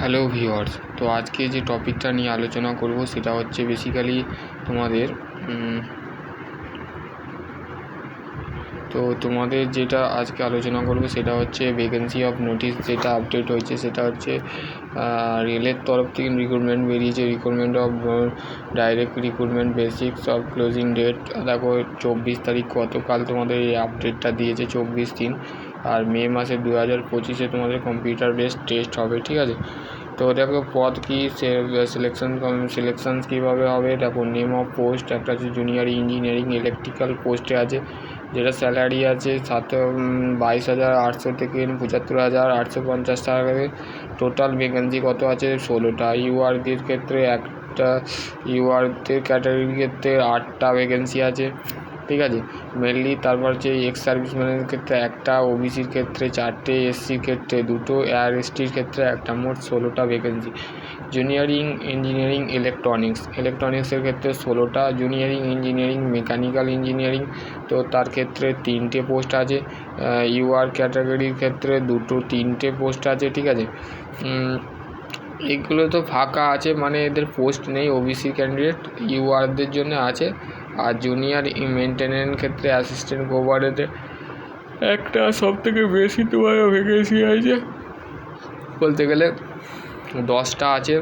Hello viewers, তো আজকে যে টপিকটা নিয়ে আলোচনা করব সেটা হচ্ছে বেসিক্যালি তোমাদের যেটা আজকে আলোচনা করব সেটা হচ্ছে ভ্যাকেন্সি অফ নোটিশ যেটা আপডেট হয়েছে সেটা হচ্ছে রেলের তরফ থেকে রিক্রুটমেন্ট বেরিয়েছে। Recruitment of direct recruitment basics of closing date দেখো 24 তারিখ গতকাল তোমাদের এই আপডেটটা দিয়েছে 24/3। আর মে মাসে 2025 তোমাদের কম্পিউটার বেসড টেস্ট হবে, ঠিক আছে। তো দেখো পদ কি সিলেকশন কীভাবে হবে, দেখো নেম অফ পোস্ট একটা হচ্ছে জুনিয়র ইঞ্জিনিয়ারিং ইলেকট্রিক্যাল পোস্টে আছে, যেটা স্যালারি আছে 22,800 থেকে 75,850 টাকা। টোটাল ভ্যাকেন্সি কত আছে 16টা। ইউআরদের ক্ষেত্রে একটা, ইউআরদের ক্যাটাগরির ক্ষেত্রে 8টা ভ্যাকেন্সি আছে, ঠিক আছে। মেনলি তারপর হচ্ছে এক্স সার্ভিসম্যানের ক্ষেত্রে একটা, ওবিসির ক্ষেত্রে 4টে, এসসির ক্ষেত্রে 2টো, আর এসটির ক্ষেত্রে একটা, মোট 16টা ভ্যাকেন্সি। জুনিয়রিং ইঞ্জিনিয়ারিং ইলেকট্রনিক্সের ক্ষেত্রে 16টা, জুনিয়রিং ইঞ্জিনিয়ারিং মেকানিক্যাল ইঞ্জিনিয়ারিং তো তার ক্ষেত্রে 3টে পোস্ট আছে। ইউআর ক্যাটাগরির ক্ষেত্রে 3টে পোস্ট আছে, ঠিক আছে। এগুলো তো ফাঁকা আছে, মানে এদের পোস্ট নেই। ওবিসি ক্যান্ডিডেট ইউআরদের জন্য আছে। আর জুনিয়র মেনটেন্যান্স ক্ষেত্রে অ্যাসিস্ট্যান্ট কোঅপারেটর একটা, সবথেকে বেশি তোমার ভ্যাকেন্সি আছে বলতে গেলে 10টা আছে।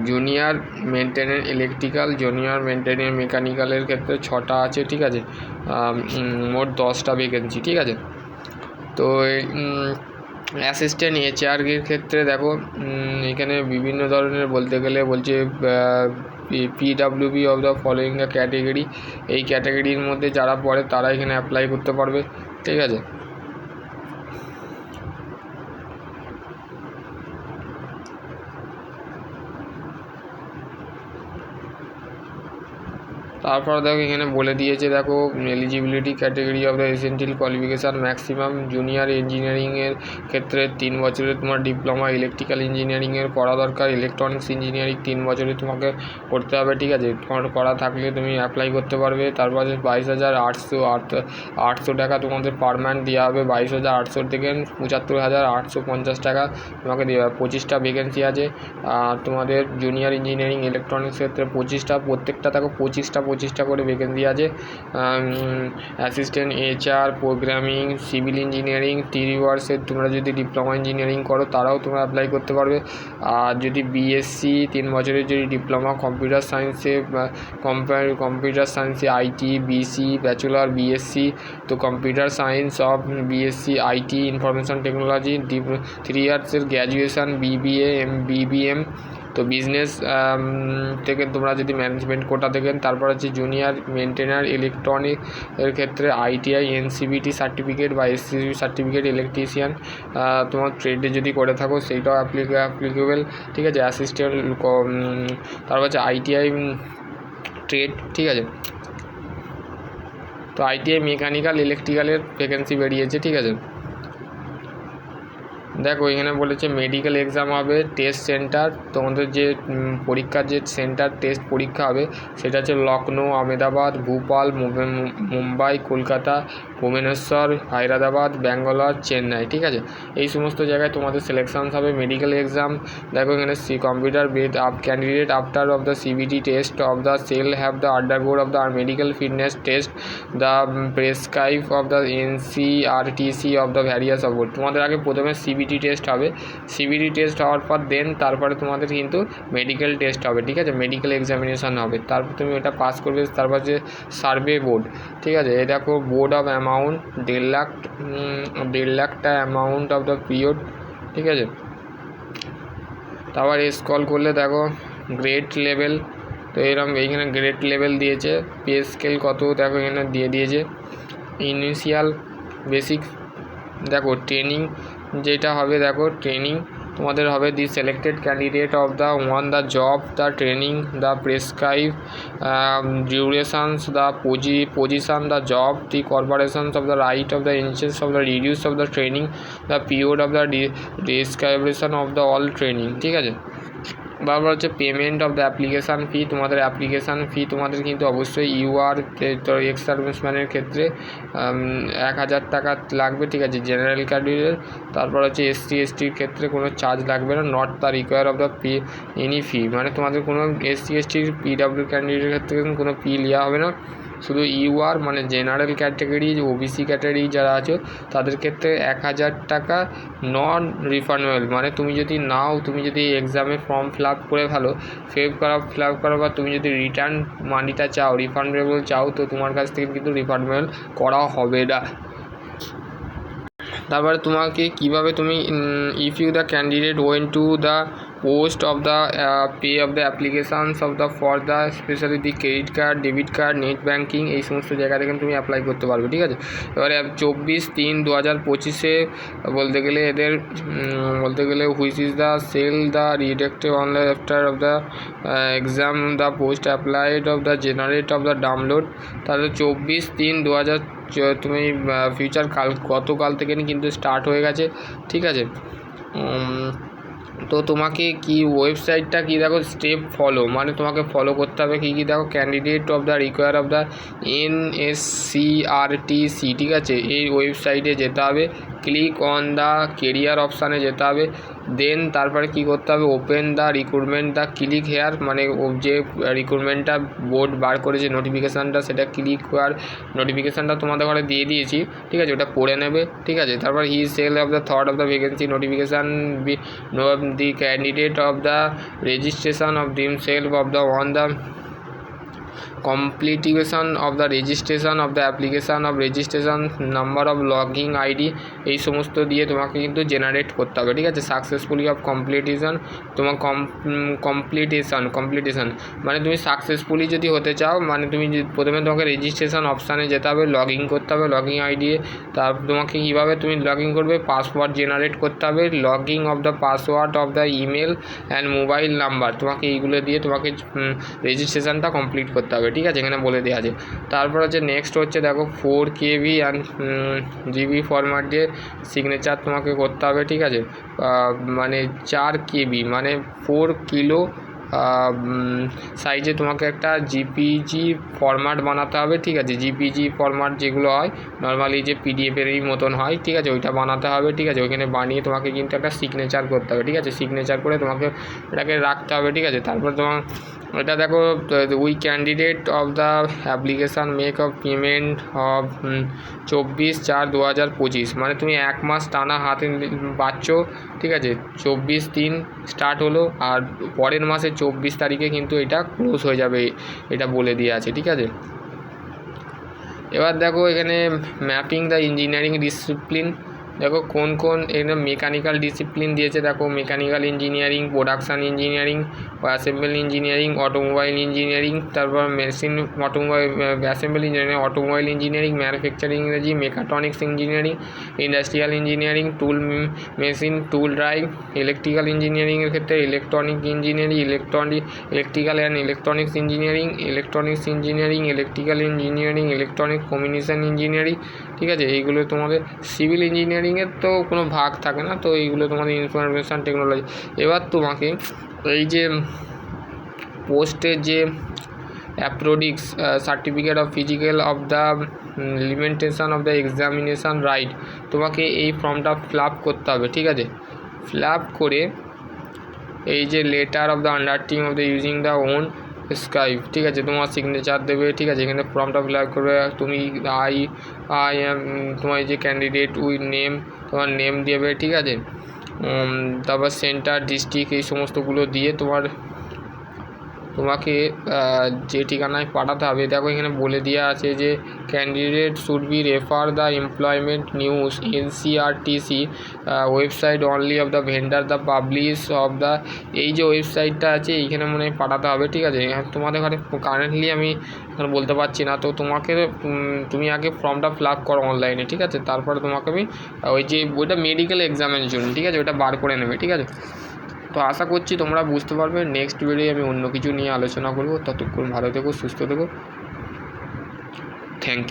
Junior maintenance electrical, junior maintenance মেকানিক্যালের ক্ষেত্রে 6টা আছে, ঠিক আছে। মোট 10টা ভ্যাকেন্সি, ঠিক আছে। তো অ্যাসিস্ট্যান্ট এইচআরের ক্ষেত্রে দেখো এখানে বিভিন্ন ধরনের বলতে গেলে বলছে PWB of the following the category, এই ক্যাটাগরির মধ্যে যারা পড়ে তারা এখানে অ্যাপ্লাই করতে পারবে, ঠিক আছে। তারপর দেখো এখানে বলে দিয়েছে, দেখো eligibility category of the essential qualification maximum junior ইঞ্জিনিয়ারিংয়ের ক্ষেত্রে 3 বছরের তোমার ডিপ্লোমা ইলেকট্রিক্যাল ইঞ্জিনিয়ারিংয়ের করা দরকার। ইলেকট্রনিক্স ইঞ্জিনিয়ারিং 3 বছরে তোমাকে করতে হবে, ঠিক আছে। তোমার করা থাকলে তুমি অ্যাপ্লাই করতে পারবে। তারপর 22,800 টাকা তোমাদের পার মান্থ দেওয়া হবে। 22,800 থেকে 75,850 টাকা তোমাকে দেওয়া হবে। 25টা ভ্যাকেন্সি আছে। আর তোমাদের জুনিয়র ইঞ্জিনিয়ারিং ইলেকট্রনিক্স ক্ষেত্রে 25টা, প্রত্যেকটা দেখো 25টা করে ভ্যাকেন্সি আছে। Assistant HR, programming, civil engineering 3 ইয়ার্সের তোমরা যদি ডিপ্লোমা ইঞ্জিনিয়ারিং করো তারাও তোমরা অ্যাপ্লাই করতে পারবে। আর যদি বিএসসি 3 বছরের যদি ডিপ্লোমা কম্পিউটার সায়েন্সে আইটি, বিসি, ব্যাচেলর, বিএসসি তো computer science of BSc, IT, information technology 3 ইয়ার্সের গ্র্যাজুয়েশান, বিবিএম তো বিজনেস থেকে তোমরা যদি ম্যানেজমেন্ট কোটা থেকে। তারপর হচ্ছে জুনিয়র মেনটেনার ইলেকট্রনিক এর ক্ষেত্রে আইটিআই, এনসিবিটি সার্টিফিকেট বা এসসিবি সার্টিফিকেট ইলেকট্রিশিয়ান তোমার ট্রেডে যদি করে থাকো সেইটাও অ্যাপ্লিকেবল, ঠিক আছে। অ্যাসিস্ট্যান্ট তারপর হচ্ছে আইটিআই ট্রেড, ঠিক আছে। তো আইটিআই মেকানিক্যাল ইলেকট্রিক্যালের ভ্যাকেন্সি বেরিয়েছে, ঠিক আছে। দেখো এখানে বলেছে মেডিকেল এক্সাম হবে, টেস্ট সেন্টার তোমাদের যে পরীক্ষার যে সেন্টার টেস্ট পরীক্ষা হবে সেটা হচ্ছে লখনৌ, আহমেদাবাদ, ভোপাল, মুম্বাই, কলকাতা, ভুবনেশ্বর, হায়দ্রাবাদ, ব্যাঙ্গালোর, চেন্নাই, ঠিক আছে। এই সমস্ত জায়গায় তোমাদের সিলেকশন হবে। মেডিকেল এক্সাম দেখো এখানে computer based candidate after of the CBT test of the cell have the undergone of the medical fitness test the prescribe of the NCRTC of the various of তোমাদের আগে প্রথমে CBT test হবে। CBT test হওয়ার পর তারপরে তোমাদের কিন্তু medical test হবে, ঠিক আছে। মেডিকেল এক্সামিনেশান হবে, তারপর তুমি ওটা পাস করবে। তারপর যে সার্ভে বোর্ড, ঠিক আছে। এই দেখো বোর্ড অফ অ্যামাউন্ট 1.5 লাখটা অ্যামাউন্ট অফ দ্য পিরিয়ড, ঠিক আছে। তারপর স্ক্রল করলে দেখো গ্রেড লেভেল, তো এরকম এইখানে গ্রেড লেভেল দিয়েছে। পে স্কেল কত দেখো এখানে দিয়ে দিয়েছে। ইনিশিয়াল বেসিক দেখো ট্রেনিং যেটা হবে, দেখো ট্রেনিং তোমাদের হবে the selected candidate of the one the job the training the prescribe durations the position the job the corporations of the right of the incense of the reduce of the training the period of the description of the all training, ঠিক আছে। তারপর হচ্ছে payment of the application fee. তোমাদের application fee তোমাদের কিন্তু অবশ্যই UR x সার্ভিসম্যানের ক্ষেত্রে 1000 টাকা লাগবে, ঠিক আছে, জেনারেল ক্যান্ডিডেট। তারপর হচ্ছে SC/STর ক্ষেত্রে কোনো চার্জ লাগবে না, not the require of the P any fee, মানে তোমাদের কোনো SC/STর PW ক্যান্ডিডেটের ক্ষেত্রে কোনো ফি নেওয়া হবে না। শুধু ইউআর মানে জেনারেল ক্যাটাগরি, OBC ক্যাটাগরি যারা আছে তাদের ক্ষেত্রে 1000 টাকা নন রিফান্ডেবল, মানে তুমি যদি নাও, তুমি যদি এক্সামে ফর্ম ফিল আপ করে ফিল আপ করো বা তুমি যদি রিটার্ন মানিটা চাও, রিফান্ডেবল চাও, তো তোমার কাছ থেকে কিন্তু রিফান্ডেবল করা হবে না। তারপরে তোমাকে কীভাবে তুমি if you the candidate when to the post of the pay of the applications of the for the specially the credit card, debit card, net banking, এই সমস্ত জায়গা থেকে তুমি অ্যাপ্লাই করতে পারবে, ঠিক আছে। এবারে 24/3/2025 বলতে গেলে which is the sale the redacted online after of the exam the post applied of the generate of the download. তাহলে 24/3/2000 তুমি ফিউচার গতকাল থেকে কিন্তু স্টার্ট হয়ে গেছে, ঠিক আছে। তো তোমাকে কি ওয়েবসাইটটা কি দেখো, স্টেপ ফলো, মানে তোমাকে ফলো করতে হবে কী দেখো, candidate of the require of the NSCRTC, ঠিক আছে, এই ওয়েবসাইটে যেতে হবে, ক্লিক অন দ্য কেরিয়ার অপশানে যেতে হবে, দেন তারপরে কি করতে হবে, open the recruitment the click here, মানে যে রিক্রুটমেন্টটা বোর্ড বার করেছে নোটিফিকেশানটা, সেটা ক্লিক করার নোটিফিকেশানটা তোমাদের ঘরে দিয়ে দিয়েছি, ঠিক আছে, ওটা পড়ে নেবে, ঠিক আছে। তারপর he sale of the thought of the vacancy notification no the candidate of the registration of themselves of the on the completion of the registration of the application of registration number of login ID, এই সমস্ত দিয়ে তোমাকে কিন্তু generate করতে হবে, ঠিক আছে। Successfully of completion, তোমার কমপ্লিটেশন মানে তুমি সাকসেসফুলি যদি হতে চাও, মানে তুমি প্রথমে তোমাকে রেজিস্ট্রেশন অপশানে যেতে হবে, লগ ইন করতে হবে, লগ ইন আইডি, তারপর তোমাকে কীভাবে তুমি লগ ইন করবে, পাসওয়ার্ড জেনারেট করতে হবে, logging of the password of the email and mobile number, তোমাকে এইগুলো দিয়ে তোমাকে রেজিস্ট্রেশনটা কমপ্লিট করতে হবে, ঠিক আছে, এখানে বলে দেওয়া আছে। তারপর হচ্ছে নেক্সট হচ্ছে দেখো 4 KB অ্যান্ড GB ফরম্যাট দিয়ে সিগনেচার তোমাকে করতে হবে, ঠিক আছে, মানে 4 KB মানে 4 কিলো সাইজে তোমাকে একটা JPG ফরম্যাট বানাতে হবে, ঠিক আছে। JPG ফরম্যাট যেগুলো হয় নর্মালি যে PDF-এরই মতন হয়, ঠিক আছে, ওইটা বানাতে হবে, ঠিক আছে। ওইখানে বানিয়ে তোমাকে কিন্তু একটা সিগনেচার করতে হবে, ঠিক আছে, সিগনেচার করে তোমাকে এটাকে রাখতে হবে, ঠিক আছে। তারপর তোমার এটা দেখো, we candidate of the application make of payment of 24/4/2025, মানে তুমি 1 মাস টানা হাতে পাচ্ছ, ঠিক আছে। 24/3 স্টার্ট হলো, আর পরের মাসে 24 তারিখে কিন্তু এটা ক্লোজ হয়ে যাবে, এটা বলে দিয়ে আছে, ঠিক আছে। এবার দেখো এখানে ম্যাপিং দ্য ইঞ্জিনিয়ারিং ডিসিপ্লিন, দেখো কোন এখানে মেকানিক্যাল ডিসিপ্লিন দিয়েছে, দেখো mechanical engineering, production engineering, assemble engineering, automobile engineering, তারপর machine automobile assemble engineering, automobile engineering, manufacturing ইংরেজি, mechatronics engineering, industrial engineering, tool machine tool drive, electrical ইঞ্জিনিয়ারিংয়ের ক্ষেত্রে electronic engineering, electrical and electronics engineering, electrical engineering, electronic communication engineering, ঠিক আছে। এইগুলো তোমাদের civil ইঞ্জিনিয়ারিংয়ের তো কোনো ভাগ থাকে না, তো এইগুলো তোমাদের ইনফরমেশান টেকনোলজি। এবার তোমাকে এই যে পোস্টের যে অ্যাপ্রোডিক্স certificate of physical of the limitation of the examination right, তোমাকে এই ফর্মটা ফিল আপ করতে হবে, ঠিক আছে। ফিল আপ করে এই যে letter of the undertaking of the using the own scribe, ঠিক আছে, তোমার সিগনেচার দেবে, ঠিক আছে। এখানে ফর্মটা ফিল আপ করবে, তুমি আই এম তোমার যে ক্যান্ডিডেট উইথ নেম, তোমার নেম দেবে, ঠিক আছে। তারপর সেন্টার, ডিস্ট্রিক্ট, এই সমস্তগুলো দিয়ে তোমাকে যে ঠিকানায় পাঠাতে হবে, দেখো এখানে বলে দেওয়া আছে যে candidate should be refer the employment news NCRTC website only of the vendor the publish of the, এই যে ওয়েবসাইটটা আছে এইখানে মনে হয় পাঠাতে হবে, ঠিক আছে। তোমাদের ঘরে কারেন্টলি আমি এখানে বলতে পারছি না, তো তুমি আগে ফর্মটা ফিল আপ করো অনলাইনে, ঠিক আছে। তারপরে তোমাকে আমি ওইটা মেডিকেল এক্সামের জন্য, ঠিক আছে, ওইটা বার করে নেবে, ঠিক আছে। তো আশা করছি তোমরা বুঝতে পারবে। নেক্সট ভিডিওয়ে আমি অন্য কিছু নিয়ে আলোচনা করব। ততক্ষণ ভালো থেকো, সুস্থ থেকো, থ্যাংক ইউ।